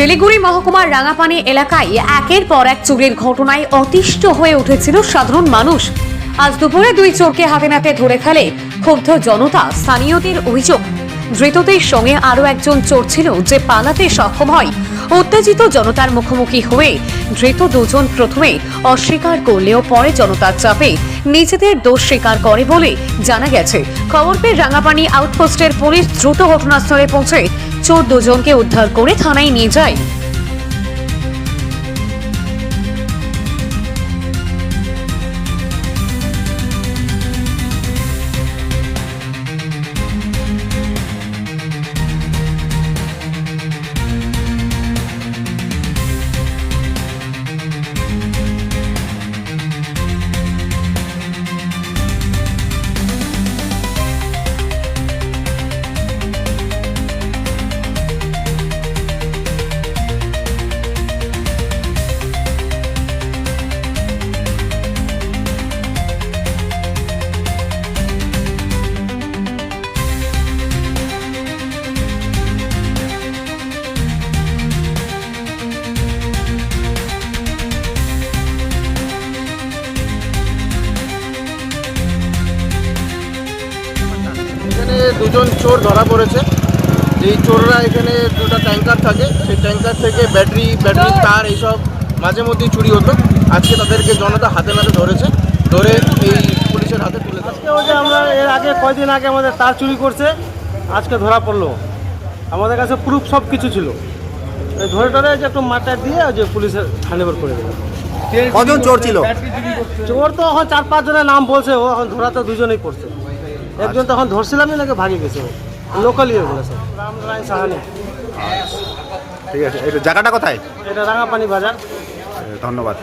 শিলিগুড়ি মহকুমার রাঙাপানি এলাকায় একের পর এক চুরির ঘটনায় অতিষ্ঠ হয়ে উঠেছিল সাধারণ মানুষ। আজ দুপুরে দুই চোরকে হাতে নাতে ধরে ফেলে ক্ষুব্ধ জনতা। স্থানীয়দের অভিযোগ, ধৃতদের সঙ্গে আরও একজন চোর ছিল যে পালাতে সক্ষম হয়। উত্তেজিত জনতার মুখোমুখি হয়ে ধৃত দুজন প্রথমে অস্বীকার করলেও পরে জনতার চাপে নিজেদের দোষ স্বীকার করে বলে জানা গেছে। খবর পেয়ে রাঙাপানি আউটপোস্টের পুলিশ দ্রুত ঘটনাস্থলে পৌঁছে চোর দুজনকে উদ্ধার করে থানায় নিয়ে যায়। এখানে দুজন চোর ধরা পড়েছে। এই চোররা এখানে দুটো ট্যাঙ্কার থাকে, সেই ট্যাঙ্কার থেকে ব্যাটারি তার এইসব মাঝে মধ্যেই চুরি হতো। আজকে তাদেরকে জনতা হাতে নাতে ধরে এই পুলিশের হাতে তুলে দেয়। আজকে আমরা এর আগে কয়েকদিন আগে আমাদের তার চুরি করছে, আজকে ধরা পড়লো। আমাদের কাছে প্রুফ সব কিছু ছিল, ধরে যে একটু মাথায় দিয়ে যে পুলিশের হ্যান্ডওভার করে দিল। কজন চোর ছিল? চোর তো এখন 4-5 জনের নাম বলছে, ও এখন ধরা তো দুজনেই পড়ছে। একজন তখন ধরছিলামই নাকি ভাগিয়ে গেছে, লোকাল ইয়ে বলেছে রামনারায়ণ সাহানি। ঠিক আছে, এটা জায়গাটা কোথায়? এটা রাঙাপানি বাজার। ধন্যবাদ।